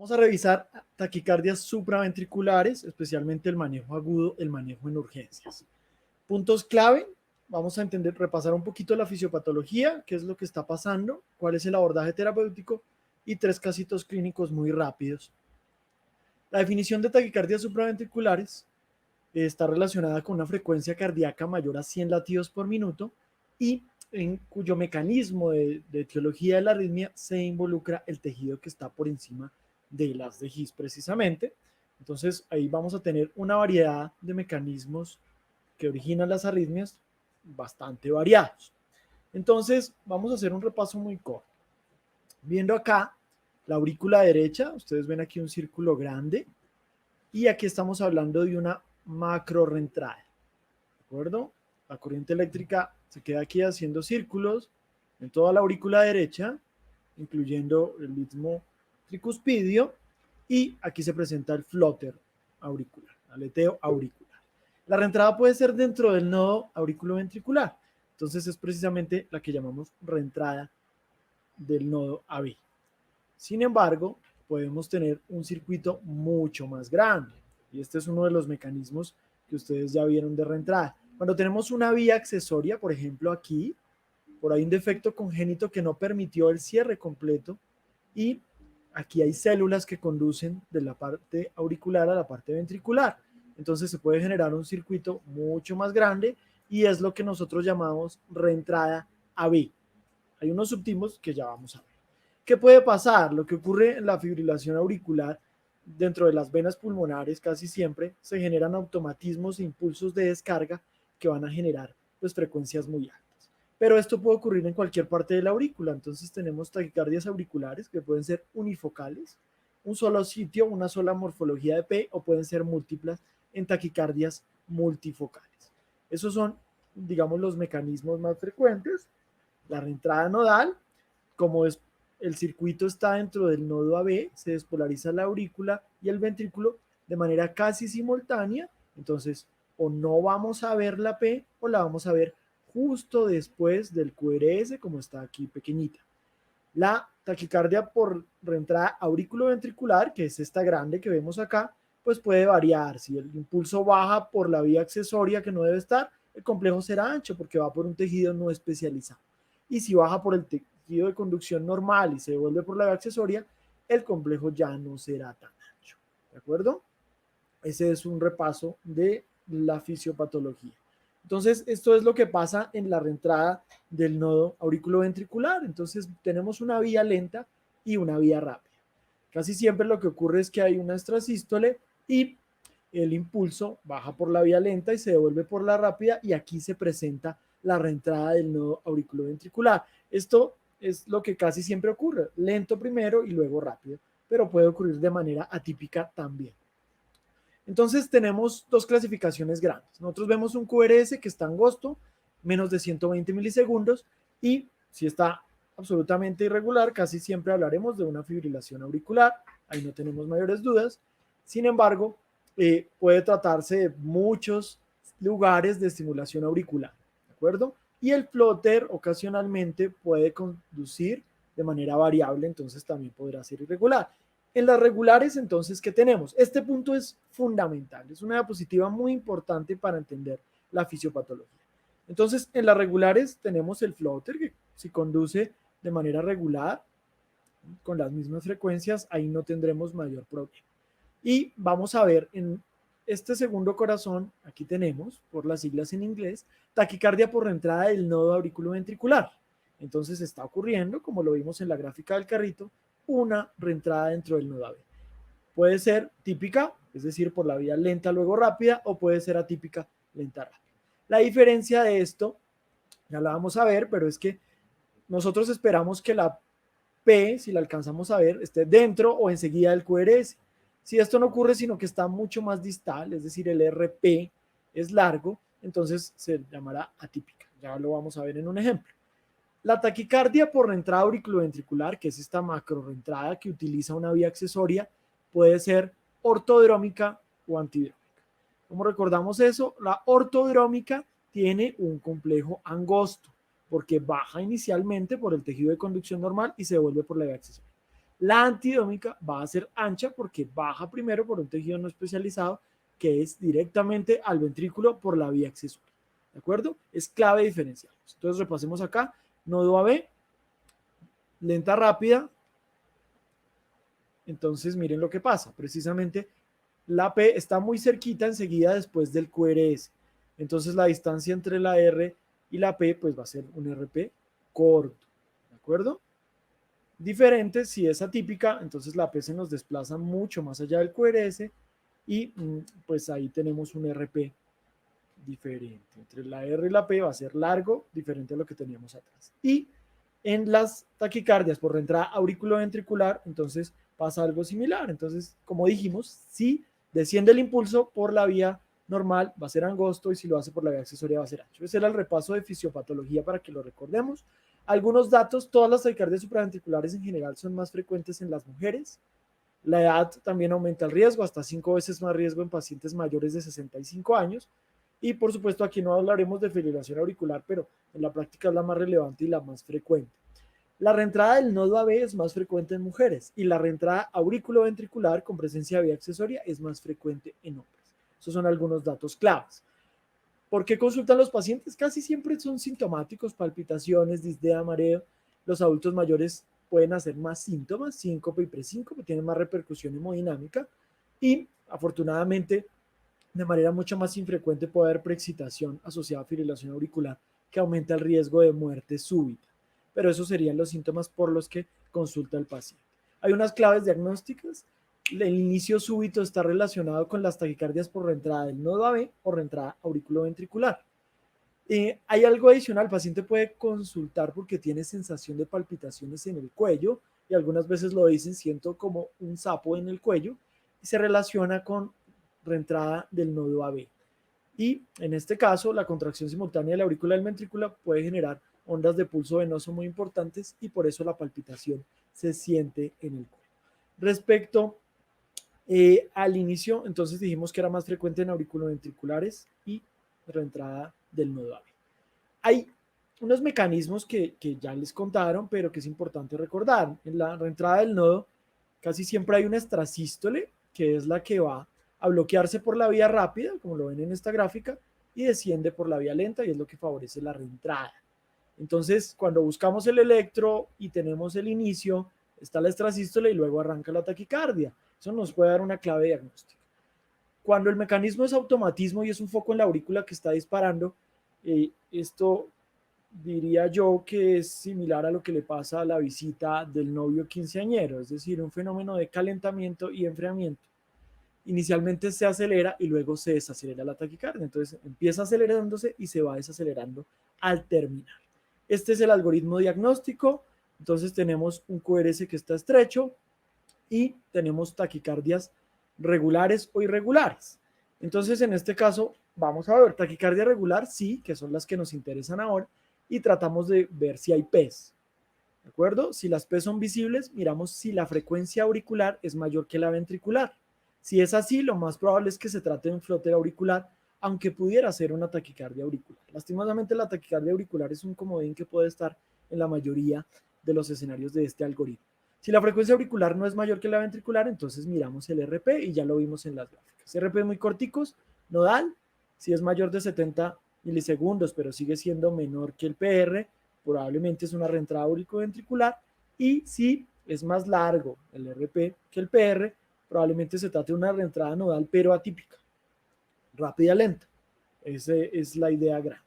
Vamos a revisar taquicardias supraventriculares, especialmente el manejo agudo, el manejo en urgencias. Puntos clave, vamos a entender, repasar un poquito la fisiopatología, qué es lo que está pasando, cuál es el abordaje terapéutico y 3 casitos clínicos muy rápidos. La definición de taquicardias supraventriculares está relacionada con una frecuencia cardíaca mayor a 100 latidos por minuto y en cuyo mecanismo de etiología de la arritmia se involucra el tejido que está por encima de las de His precisamente. Entonces ahí vamos a tener una variedad de mecanismos que originan las arritmias bastante variados. Entonces vamos a hacer un repaso muy corto. Viendo acá la aurícula derecha, ustedes ven aquí un círculo grande y aquí estamos hablando de una macro reentrada. ¿De acuerdo? La corriente eléctrica se queda aquí haciendo círculos en toda la aurícula derecha, incluyendo el istmo tricuspidio, y aquí se presenta el flóter auricular, aleteo auricular. La reentrada puede ser dentro del nodo auriculoventricular, entonces es precisamente la que llamamos reentrada del nodo AB. Sin embargo, podemos tener un circuito mucho más grande, y este es uno de los mecanismos que ustedes ya vieron de reentrada. Cuando tenemos una vía accesoria, por ejemplo aquí, por ahí un defecto congénito que no permitió el cierre completo y aquí hay células que conducen de la parte auricular a la parte ventricular. Entonces se puede generar un circuito mucho más grande y es lo que nosotros llamamos reentrada AB. Hay unos subtipos que ya vamos a ver. ¿Qué puede pasar? Lo que ocurre en la fibrilación auricular dentro de las venas pulmonares casi siempre se generan automatismos e impulsos de descarga que van a generar pues, frecuencias muy altas. Pero esto puede ocurrir en cualquier parte de la aurícula. Entonces tenemos taquicardias auriculares que pueden ser unifocales, un solo sitio, una sola morfología de P, o pueden ser múltiples en taquicardias multifocales. Esos son, digamos, los mecanismos más frecuentes. La reentrada nodal, como es, el circuito está dentro del nodo AB, se despolariza la aurícula y el ventrículo de manera casi simultánea. Entonces, o no vamos a ver la P o la vamos a ver justo después del QRS, como está aquí pequeñita. La taquicardia por reentrada auriculoventricular, que es esta grande que vemos acá, pues puede variar. Si el impulso baja por la vía accesoria que no debe estar, el complejo será ancho porque va por un tejido no especializado. Y si baja por el tejido de conducción normal y se devuelve por la vía accesoria, el complejo ya no será tan ancho. ¿De acuerdo? Ese es un repaso de la fisiopatología. Entonces, esto es lo que pasa en la reentrada del nodo auriculoventricular. Entonces, tenemos una vía lenta y una vía rápida. Casi siempre lo que ocurre es que hay una extrasístole y el impulso baja por la vía lenta y se devuelve por la rápida, y aquí se presenta la reentrada del nodo auriculoventricular. Esto es lo que casi siempre ocurre, lento primero y luego rápido, pero puede ocurrir de manera atípica también. Entonces tenemos dos clasificaciones grandes. Nosotros vemos un QRS que está angosto, menos de 120 milisegundos, y si está absolutamente irregular, casi siempre hablaremos de una fibrilación auricular. Ahí no tenemos mayores dudas. Sin embargo, puede tratarse de muchos lugares de estimulación auricular, ¿de acuerdo? Y el flóter ocasionalmente puede conducir de manera variable, entonces también podrá ser irregular. En las regulares, entonces, ¿qué tenemos? Este punto es fundamental, es una diapositiva muy importante para entender la fisiopatología. Entonces, en las regulares tenemos el floater, que si conduce de manera regular, con las mismas frecuencias, ahí no tendremos mayor problema. Y vamos a ver en este segundo corazón, aquí tenemos, por las siglas en inglés, taquicardia por reentrada del nodo auriculoventricular. Entonces está ocurriendo, como lo vimos en la gráfica del carrito, una reentrada dentro del nodo AB. Puede ser típica, es decir, por la vía lenta luego rápida, o puede ser atípica, lenta rápida. La diferencia de esto, ya la vamos a ver, pero es que nosotros esperamos que la P, si la alcanzamos a ver, esté dentro o enseguida del QRS. Si esto no ocurre, sino que está mucho más distal, es decir, el RP es largo, entonces se llamará atípica. Ya lo vamos a ver en un ejemplo. La taquicardia por reentrada auriculoventricular, que es esta macro reentrada que utiliza una vía accesoria, puede ser ortodrómica o antidrómica. ¿Cómo recordamos eso? La ortodrómica tiene un complejo angosto porque baja inicialmente por el tejido de conducción normal y se devuelve por la vía accesoria. La antidómica va a ser ancha porque baja primero por un tejido no especializado que es directamente al ventrículo por la vía accesoria. ¿De acuerdo? Es clave diferencial. Entonces repasemos acá. Nodo AB, lenta rápida. Entonces miren lo que pasa. Precisamente la P está muy cerquita enseguida después del QRS. Entonces la distancia entre la R y la P pues va a ser un RP corto. ¿De acuerdo? Diferente, si es atípica, entonces la P se nos desplaza mucho más allá del QRS y pues ahí tenemos un RP diferente. Entre la R y la P va a ser largo, diferente a lo que teníamos atrás. Y en las taquicardias por reentrada auriculoventricular, entonces pasa algo similar. Entonces, como dijimos, si desciende el impulso por la vía normal, va a ser angosto y si lo hace por la vía accesoria va a ser ancho. Ese era el repaso de fisiopatología para que lo recordemos. Algunos datos, todas las taquicardias supraventriculares en general son más frecuentes en las mujeres. La edad también aumenta el riesgo, hasta 5 veces más riesgo en pacientes mayores de 65 años. Y por supuesto aquí no hablaremos de fibrilación auricular, pero en la práctica es la más relevante y la más frecuente. La reentrada del nodo AB es más frecuente en mujeres y la reentrada auriculoventricular con presencia de vía accesoria es más frecuente en hombres. Esos son algunos datos claves. ¿Por qué consultan los pacientes? Casi siempre son sintomáticos, palpitaciones, disnea, mareo. Los adultos mayores pueden hacer más síntomas, síncope y presíncope, tienen más repercusión hemodinámica y afortunadamente de manera mucho más infrecuente puede haber preexcitación asociada a fibrilación auricular que aumenta el riesgo de muerte súbita. Pero esos serían los síntomas por los que consulta el paciente. Hay unas claves diagnósticas. El inicio súbito está relacionado con las taquicardias por reentrada del nodo AB o reentrada auriculoventricular. Hay algo adicional, el paciente puede consultar porque tiene sensación de palpitaciones en el cuello y algunas veces lo dicen, siento como un sapo en el cuello y se relaciona con reentrada del nodo AB. Y en este caso, la contracción simultánea de la aurícula del ventrículo puede generar ondas de pulso venoso muy importantes y por eso la palpitación se siente en el cuello. Respecto al inicio, entonces dijimos que era más frecuente en auriculoventriculares y reentrada del nodo AB. Hay unos mecanismos que ya les contaron, pero que es importante recordar. En la reentrada del nodo casi siempre hay una extrasístole, que es la que va a bloquearse por la vía rápida, como lo ven en esta gráfica, y desciende por la vía lenta y es lo que favorece la reentrada. Entonces, cuando buscamos el electro y tenemos el inicio, está la extrasístole y luego arranca la taquicardia. Eso nos puede dar una clave diagnóstica. Cuando el mecanismo es automatismo y es un foco en la aurícula que está disparando, esto diría yo que es similar a lo que le pasa a la visita del novio quinceañero, es decir, un fenómeno de calentamiento y enfriamiento. Inicialmente se acelera y luego se desacelera la taquicardia, entonces empieza acelerándose y se va desacelerando al terminar. Este es el algoritmo diagnóstico, entonces tenemos un QRS que está estrecho y tenemos taquicardias regulares o irregulares. Entonces, en este caso, vamos a ver taquicardia regular, sí, que son las que nos interesan ahora, y tratamos de ver si hay PEs. ¿De acuerdo? Si las PEs son visibles, miramos si la frecuencia auricular es mayor que la ventricular. Si es así, lo más probable es que se trate de un flóter auricular, aunque pudiera ser una taquicardia auricular. Lastimosamente, la taquicardia auricular es un comodín que puede estar en la mayoría de los escenarios de este algoritmo. Si la frecuencia auricular no es mayor que la ventricular, entonces miramos el RP y ya lo vimos en las gráficas. RP muy corticos, nodal, si es mayor de 70 milisegundos, pero sigue siendo menor que el PR, probablemente es una reentrada auriculoventricular, y si es más largo el RP que el PR, probablemente se trate de una reentrada nodal, pero atípica, rápida, lenta. Esa es la idea grande.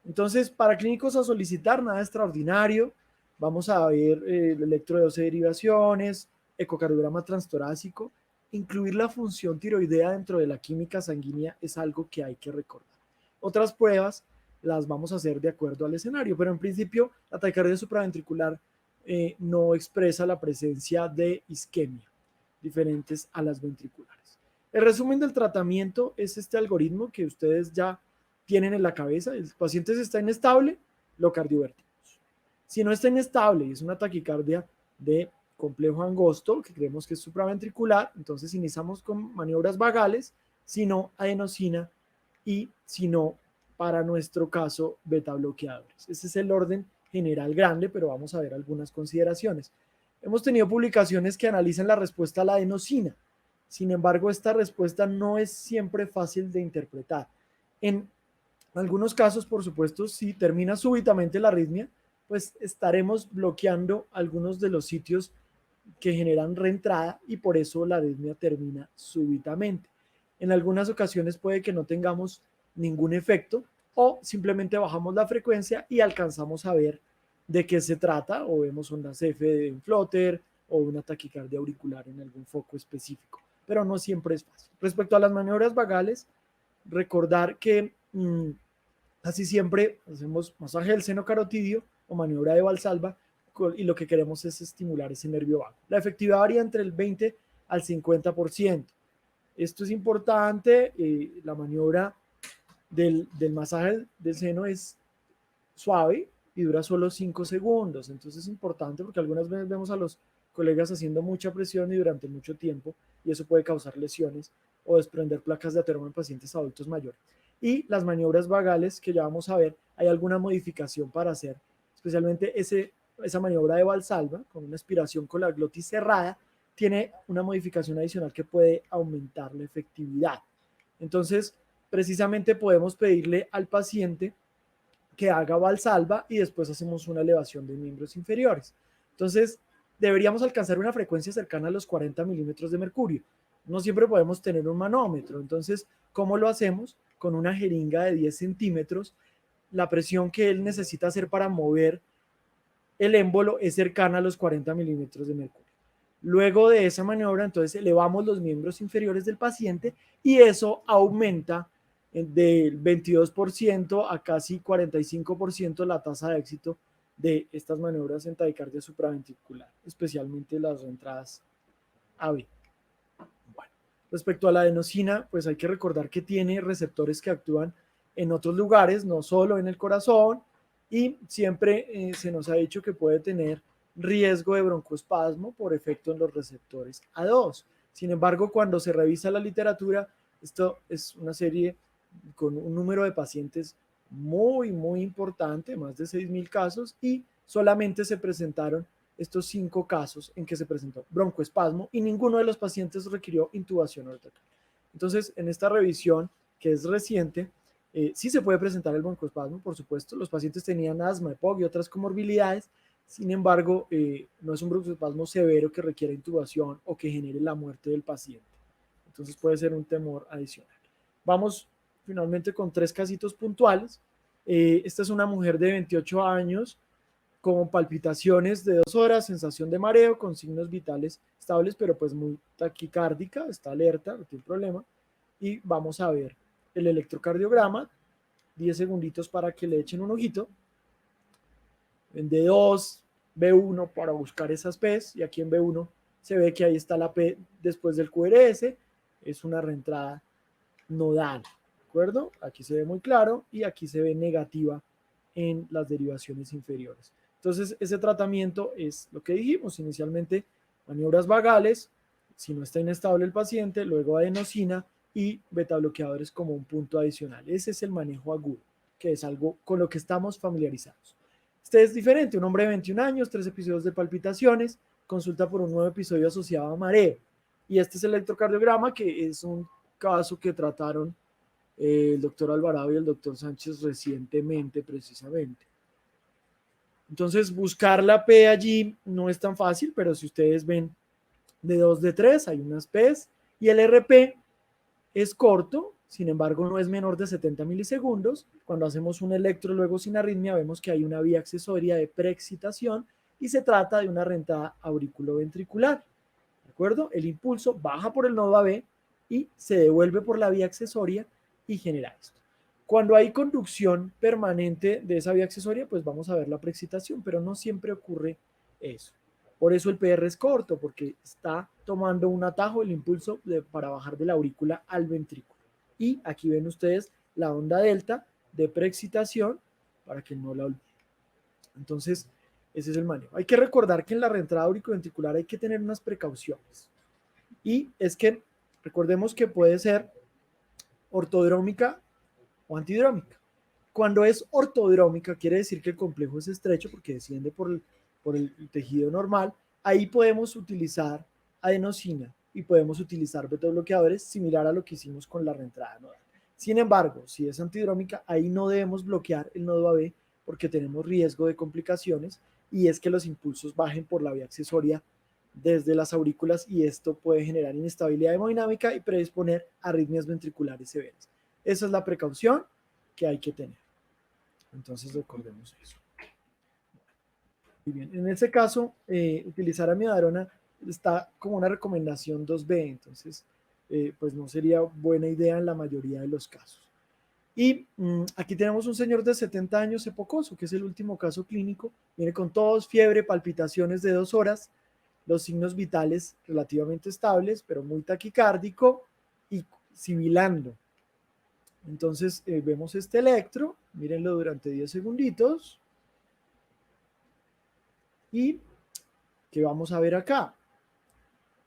Entonces, para clínicos a solicitar, nada extraordinario. Vamos a ver el electro de 12 derivaciones, ecocardiograma transtorácico. Incluir la función tiroidea dentro de la química sanguínea es algo que hay que recordar. Otras pruebas las vamos a hacer de acuerdo al escenario, pero en principio la taquicardia supraventricular no expresa la presencia de isquemia, diferentes a las ventriculares. El resumen del tratamiento es este algoritmo que ustedes ya tienen en la cabeza. El paciente está inestable, lo cardiovertimos. Si no está inestable y es una taquicardia de complejo angosto, que creemos que es supraventricular, entonces iniciamos con maniobras vagales, si no, adenosina y si no, para nuestro caso, beta bloqueadores. Ese es el orden general grande, pero vamos a ver algunas consideraciones. Hemos tenido publicaciones que analizan la respuesta a la adenosina. Sin embargo, esta respuesta no es siempre fácil de interpretar. En algunos casos, por supuesto, si termina súbitamente la arritmia, pues estaremos bloqueando algunos de los sitios que generan reentrada y por eso la arritmia termina súbitamente. En algunas ocasiones puede que no tengamos ningún efecto o simplemente bajamos la frecuencia y alcanzamos a ver de qué se trata o vemos ondas F de un flutter o una taquicardia auricular en algún foco específico, pero no siempre es fácil. Respecto a las maniobras vagales, recordar que casi siempre hacemos masaje del seno carotidio o maniobra de Valsalva y lo que queremos es estimular ese nervio vago. La efectividad varía entre el 20 al 50%. Esto es importante, la maniobra del masaje del seno es suave y dura solo 5 segundos, entonces es importante porque algunas veces vemos a los colegas haciendo mucha presión y durante mucho tiempo y eso puede causar lesiones o desprender placas de ateroma en pacientes adultos mayores. Y las maniobras vagales que ya vamos a ver, hay alguna modificación para hacer, especialmente esa maniobra de Valsalva con una aspiración con la glotis cerrada, tiene una modificación adicional que puede aumentar la efectividad. Entonces, precisamente podemos pedirle al paciente que haga Valsalva y después hacemos una elevación de miembros inferiores. Entonces, deberíamos alcanzar una frecuencia cercana a los 40 milímetros de mercurio. No siempre podemos tener un manómetro. Entonces, ¿cómo lo hacemos? Con una jeringa de 10 centímetros. La presión que él necesita hacer para mover el émbolo es cercana a los 40 milímetros de mercurio. Luego de esa maniobra, entonces elevamos los miembros inferiores del paciente y eso aumenta del 22% a casi 45% la tasa de éxito de estas maniobras en taquicardia supraventricular, especialmente las entradas AB. Bueno, respecto a la adenosina, pues hay que recordar que tiene receptores que actúan en otros lugares, no solo en el corazón, y siempre se nos ha dicho que puede tener riesgo de broncoespasmo por efecto en los receptores A2. Sin embargo, cuando se revisa la literatura, esto es una serie con un número de pacientes muy importante, más de 6.000 casos, y solamente se presentaron estos 5 casos en que se presentó broncoespasmo y ninguno de los pacientes requirió intubación ortotal. Entonces, en esta revisión, que es reciente, sí se puede presentar el broncoespasmo, por supuesto. Los pacientes tenían asma, EPOC y otras comorbilidades. Sin embargo, no es un broncoespasmo severo que requiera intubación o que genere la muerte del paciente. Entonces puede ser un temor adicional. Vamos finalmente con 3 casitos puntuales. Esta es una mujer de 28 años con palpitaciones de 2 horas, sensación de mareo, con signos vitales estables, pero pues muy taquicárdica, está alerta, no tiene problema. Y vamos a ver el electrocardiograma, 10 segunditos para que le echen un ojito. En D2, B1 para buscar esas P's, y aquí en B1 se ve que ahí está la P después del QRS, es una reentrada nodal, ¿de acuerdo? Aquí se ve muy claro y aquí se ve negativa en las derivaciones inferiores. Entonces, ese tratamiento es lo que dijimos inicialmente, maniobras vagales, si no está inestable el paciente, luego adenosina y beta bloqueadores como un punto adicional. Ese es el manejo agudo, que es algo con lo que estamos familiarizados. Este es diferente, un hombre de 21 años, 3 episodios de palpitaciones, consulta por un nuevo episodio asociado a mareo. Y este es el electrocardiograma, que es un caso que trataron el doctor Alvarado y el doctor Sánchez recientemente, precisamente. Entonces, buscar la P allí no es tan fácil, pero si ustedes ven de 2 de 3, hay unas P's, y el RP es corto, sin embargo no es menor de 70 milisegundos. Cuando hacemos un electro luego sin arritmia, vemos que hay una vía accesoria de preexcitación y se trata de una rentada auriculoventricular. ¿De acuerdo? El impulso baja por el nodo AB y se devuelve por la vía accesoria y genera esto. Cuando hay conducción permanente de esa vía accesoria, pues vamos a ver la preexcitación, pero no siempre ocurre eso. Por eso el PR es corto, porque está tomando un atajo, el impulso para bajar de la aurícula al ventrículo. Y aquí ven ustedes la onda delta de preexcitación para que no la olviden. Entonces, ese es el manejo. Hay que recordar que en la reentrada auriculoventricular hay que tener unas precauciones. Y es que recordemos que puede ser ortodrómica o antidrómica. Cuando es ortodrómica, quiere decir que el complejo es estrecho porque desciende por el tejido normal ahí podemos utilizar adenosina y podemos utilizar beta-bloqueadores similar a lo que hicimos con la reentrada nodal. Sin embargo, si es antidrómica, ahí no debemos bloquear el nodo AB porque tenemos riesgo de complicaciones y es que los impulsos bajen por la vía accesoria desde las aurículas y esto puede generar inestabilidad hemodinámica y predisponer a arritmias ventriculares severas. Esa es la precaución que hay que tener. Entonces recordemos eso. Muy bien. En ese caso, utilizar amiodarona está como una recomendación 2B, entonces pues no sería buena idea en la mayoría de los casos. Y aquí tenemos un señor de 70 años epocoso, que es el último caso clínico, viene con tos, fiebre, palpitaciones de 2 horas, los signos vitales relativamente estables, pero muy taquicárdico y sibilando. Entonces vemos este electro, mírenlo durante 10 segunditos. ¿Y qué vamos a ver acá?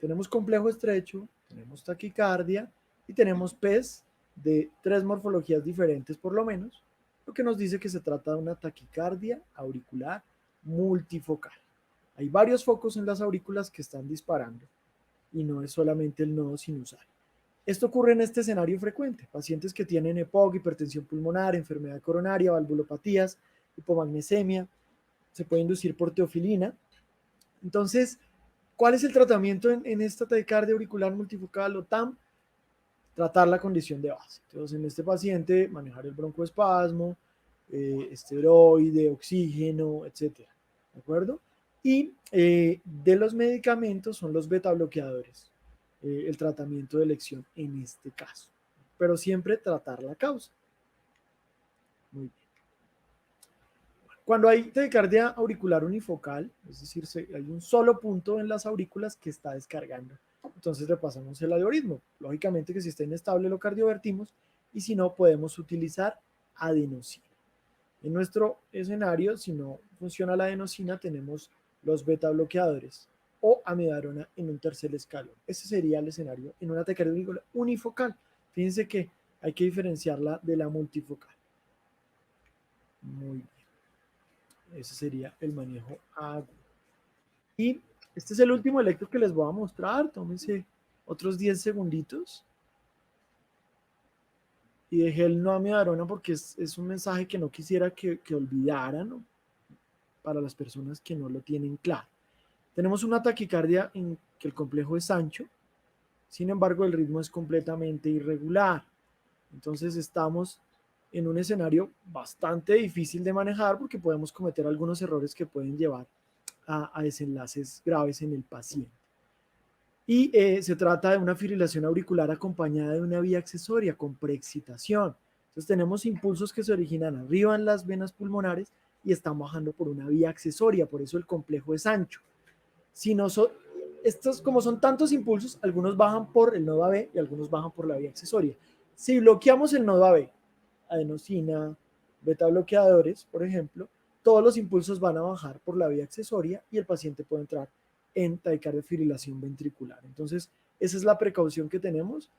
Tenemos complejo estrecho, tenemos taquicardia y tenemos PES de 3 morfologías diferentes por lo menos, lo que nos dice que se trata de una taquicardia auricular multifocal. Hay varios focos en las aurículas que están disparando y no es solamente el nodo sinusal. Esto ocurre en este escenario frecuente, pacientes que tienen EPOC, hipertensión pulmonar, enfermedad coronaria, valvulopatías, hipomagnesemia, se puede inducir por teofilina. Entonces, ¿cuál es el tratamiento en esta taquicardia auricular multifocal o TAM? Tratar la condición de base. Entonces, en este paciente, manejar el broncoespasmo, esteroide, oxígeno, etcétera. ¿De acuerdo? Y de los medicamentos son los beta bloqueadores, el tratamiento de elección en este caso. Pero siempre tratar la causa. Muy bien. Cuando hay taquicardia auricular unifocal, es decir, hay un solo punto en las aurículas que está descargando. Entonces repasamos el algoritmo. Lógicamente que si está inestable lo cardiovertimos y si no podemos utilizar adenosina. En nuestro escenario, si no funciona la adenosina, tenemos los beta bloqueadores o amiodarona en un tercer escalón. Ese sería el escenario en una taquicardia auricular unifocal. Fíjense que hay que diferenciarla de la multifocal. Muy bien. Ese sería el manejo agudo. Y este es el último electro que les voy a mostrar. Tómense otros 10 segunditos. Y dejé el no amiodarona porque es un mensaje que no quisiera que olvidaran, ¿no? Para las personas que no lo tienen claro. Tenemos una taquicardia en que el complejo es ancho. Sin embargo, el ritmo es completamente irregular. Entonces estamos en un escenario bastante difícil de manejar porque podemos cometer algunos errores que pueden llevar a desenlaces graves en el paciente. Y se trata de una fibrilación auricular acompañada de una vía accesoria con preexcitación. Entonces tenemos impulsos que se originan arriba en las venas pulmonares y están bajando por una vía accesoria, por eso el complejo es ancho. Si no estos, como son tantos impulsos, algunos bajan por el nodo AB y algunos bajan por la vía accesoria. Si bloqueamos el nodo AB, adenosina, beta bloqueadores, por ejemplo, todos los impulsos van a bajar por la vía accesoria y el paciente puede entrar en taquicardia fibrilación ventricular. Entonces, esa es la precaución que tenemos.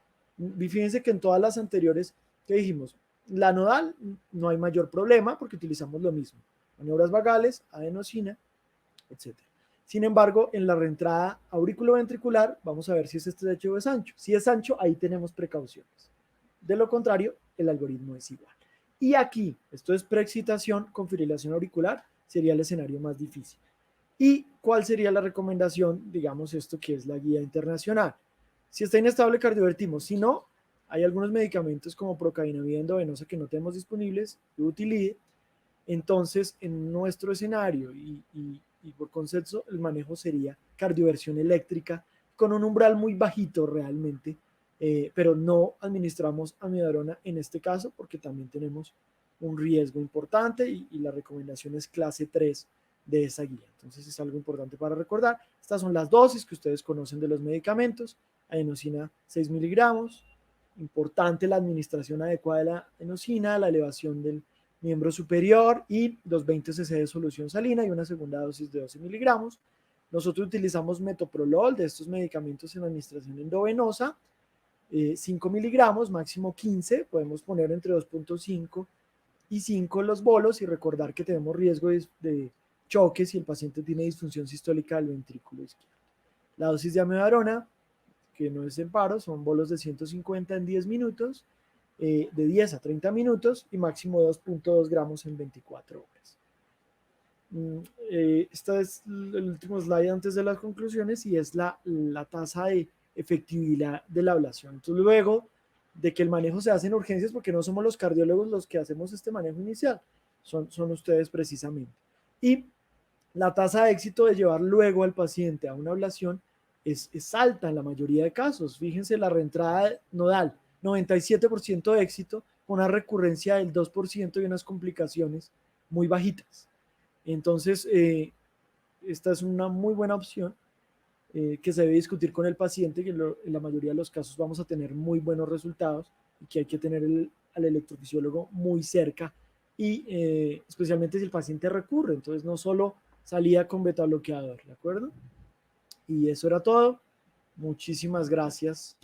Fíjense que en todas las anteriores que dijimos, la nodal no hay mayor problema porque utilizamos lo mismo. Maniobras vagales, adenosina, etc. Sin embargo, en la reentrada auriculoventricular, vamos a ver si ese estrecho o es ancho. Si es ancho, ahí tenemos precauciones. De lo contrario, el algoritmo es igual. Y aquí, esto es preexcitación con fibrilación auricular, sería el escenario más difícil. ¿Y cuál sería la recomendación? Digamos esto que es la guía internacional. Si está inestable, cardiovertimos. Si no, hay algunos medicamentos como procadinamida endovenosa que no tenemos disponibles, utilide. Entonces, en nuestro escenario y por consenso, el manejo sería cardioversión eléctrica con un umbral muy bajito realmente, pero no administramos amiodarona en este caso porque también tenemos un riesgo importante y la recomendación es clase 3 de esa guía. Entonces es algo importante para recordar. Estas son las dosis que ustedes conocen de los medicamentos. Adenosina 6 miligramos. Importante la administración adecuada de la adenosina, la elevación del miembro superior y 220 cc de solución salina y una segunda dosis de 12 miligramos. Nosotros utilizamos metoprolol de estos medicamentos en administración endovenosa, 5 miligramos, máximo 15, podemos poner entre 2.5 y 5 los bolos y recordar que tenemos riesgo de choque si el paciente tiene disfunción sistólica del ventrículo izquierdo. La dosis de amiodarona, que no es en paro, son bolos de 150 en 10 minutos, de 10 a 30 minutos y máximo 2.2 gramos en 24 horas. Esta es el último slide antes de las conclusiones y es la tasa de efectividad de la ablación. Entonces, luego de que el manejo se hace en urgencias, porque no somos los cardiólogos los que hacemos este manejo inicial, son ustedes precisamente. Y la tasa de éxito de llevar luego al paciente a una ablación es alta en la mayoría de casos. Fíjense la reentrada nodal, 97% de éxito, con una recurrencia del 2% y unas complicaciones muy bajitas. Entonces, esta es una muy buena opción que se debe discutir con el paciente, que en la mayoría de los casos vamos a tener muy buenos resultados y que hay que tener al electrofisiólogo muy cerca y especialmente si el paciente recurre. Entonces, no solo salía con beta bloqueador, ¿de acuerdo? Y eso era todo. Muchísimas gracias.